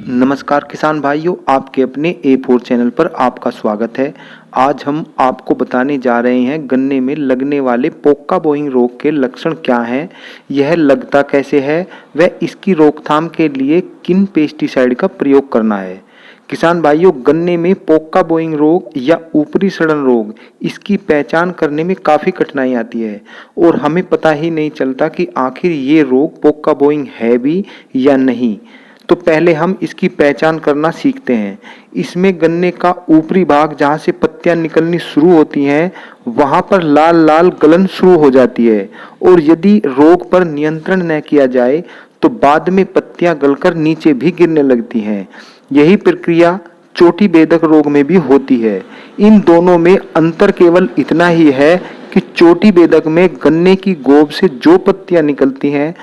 नमस्कार किसान भाइयों, आपके अपने A4 चैनल पर आपका स्वागत है। आज हम आपको बताने जा रहे हैं गन्ने में लगने वाले पोक्का बोइंग रोग के लक्षण क्या हैं, यह लगता कैसे है, व इसकी रोकथाम के लिए किन पेस्टिसाइड का प्रयोग करना है। किसान भाइयों, गन्ने में पोक्का बोइंग रोग या ऊपरी सड़न रोग, इसकी पहचान करने में काफ़ी कठिनाई आती है और हमें पता ही नहीं चलता कि आखिर ये रोग पोक्का बोइंग है भी या नहीं। तो पहले हम इसकी पहचान करना सीखते हैं। इसमें गन्ने का ऊपरी भाग, जहाँ से पत्तियां निकलनी शुरू होती हैं, वहाँ पर लाल लाल गलन शुरू हो जाती है और यदि रोग पर नियंत्रण न किया जाए तो बाद में पत्तियां गलकर नीचे भी गिरने लगती हैं। यही प्रक्रिया चोटी बेधक रोग में भी होती है। इन दोनों में अंतर केवल इतना ही है कि चोटी बेधक में गन्ने की गोब से जो पत्तियां निकलती हैं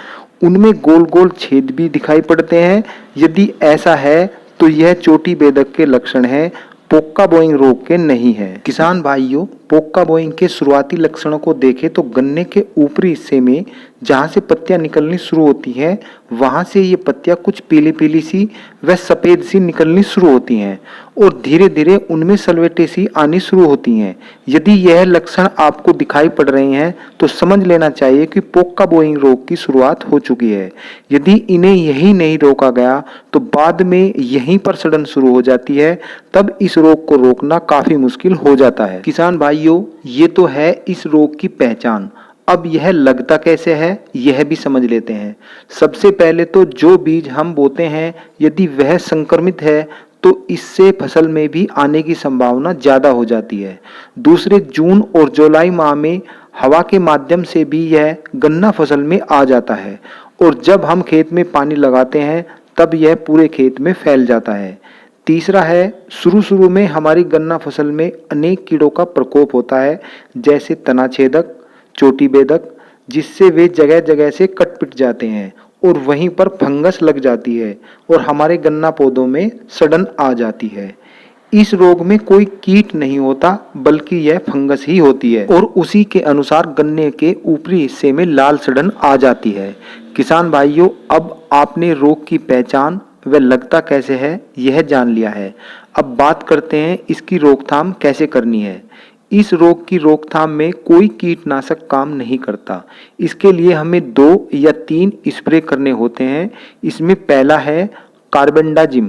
उनमें गोल गोल छेद भी दिखाई पड़ते हैं। यदि ऐसा है तो यह चोटी बेधक के लक्षण है, पोक्का बोइंग रोग के नहीं है। किसान भाइयों, पोक्का बोइंग के शुरुआती लक्षणों को देखें तो गन्ने के ऊपरी हिस्से में जहाँ से पत्तियां निकलनी शुरू होती हैं, वहाँ से ये पत्तियां कुछ पीली पीली सी व सफ़ेद सी निकलनी शुरू होती हैं और धीरे धीरे उनमें सलवटें सी आनी शुरू होती हैं। यदि यह लक्षण आपको दिखाई पड़ रहे हैं तो समझ लेना चाहिए कि पोक्का बोइंग रोग की शुरुआत हो चुकी है। यदि इन्हें यही नहीं रोका गया तो बाद में यहीं पर सड़न शुरू हो जाती है, तब इस रोग को रोकना काफ़ी मुश्किल हो जाता है। किसान भाइयों, ये तो है इस रोग की पहचान। अब यह लगता कैसे है, यह भी समझ लेते हैं। सबसे पहले तो जो बीज हम बोते हैं, यदि वह संक्रमित है तो इससे फसल में भी आने की संभावना ज़्यादा हो जाती है। दूसरे, जून और जुलाई माह में हवा के माध्यम से भी यह गन्ना फसल में आ जाता है और जब हम खेत में पानी लगाते हैं तब यह पूरे खेत में फैल जाता है। तीसरा है, शुरू में हमारी गन्ना फसल में अनेक कीड़ों का प्रकोप होता है, जैसे तनाछेदक, चोटी बेधक, जिससे वे जगह जगह से कट पिट जाते हैं और वहीं पर फंगस लग जाती है और हमारे गन्ना पौधों में सड़न आ जाती है। इस रोग में कोई कीट नहीं होता बल्कि यह फंगस ही होती है और उसी के अनुसार गन्ने के ऊपरी हिस्से में लाल सड़न आ जाती है। किसान भाइयों, अब आपने रोग की पहचान व लगता कैसे है यह जान लिया है। अब बात करते हैं इसकी रोकथाम कैसे करनी है। इस रोग की रोकथाम में कोई कीटनाशक काम नहीं करता। इसके लिए हमें 2 या 3 स्प्रे करने होते हैं। इसमें पहला है कार्बेंडाजिम,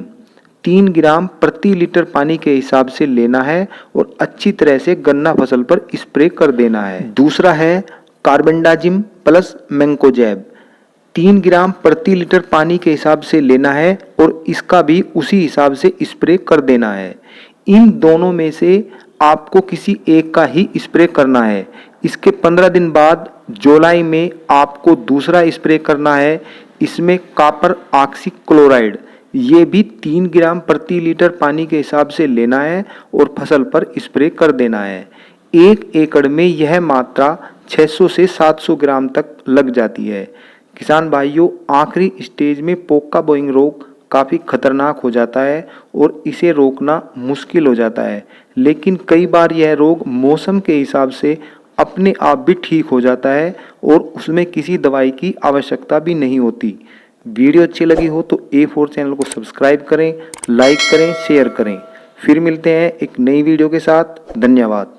3 ग्राम प्रति लीटर पानी के हिसाब से लेना है और अच्छी तरह से गन्ना फसल पर स्प्रे कर देना है। दूसरा है कार्बेंडाजिम प्लस मैंकोजेब, 3 ग्राम प्रति लीटर पानी के हिसाब से लेना है और इसका भी उसी हिसाब से स्प्रे कर देना है। इन दोनों में से आपको किसी एक का ही स्प्रे करना है। इसके 15 दिन बाद जुलाई में आपको दूसरा स्प्रे करना है। इसमें कॉपर ऑक्सी क्लोराइड, ये भी 3 ग्राम प्रति लीटर पानी के हिसाब से लेना है और फसल पर स्प्रे कर देना है। 1 एकड़ में यह मात्रा 600 से 700 ग्राम तक लग जाती है। किसान भाइयों, आखिरी स्टेज में पोक्का बोइंग रोग काफ़ी खतरनाक हो जाता है और इसे रोकना मुश्किल हो जाता है, लेकिन कई बार यह रोग मौसम के हिसाब से अपने आप भी ठीक हो जाता है और उसमें किसी दवाई की आवश्यकता भी नहीं होती। वीडियो अच्छी लगी हो तो A4 चैनल को सब्सक्राइब करें, लाइक करें, शेयर करें। फिर मिलते हैं एक नई वीडियो के साथ। धन्यवाद।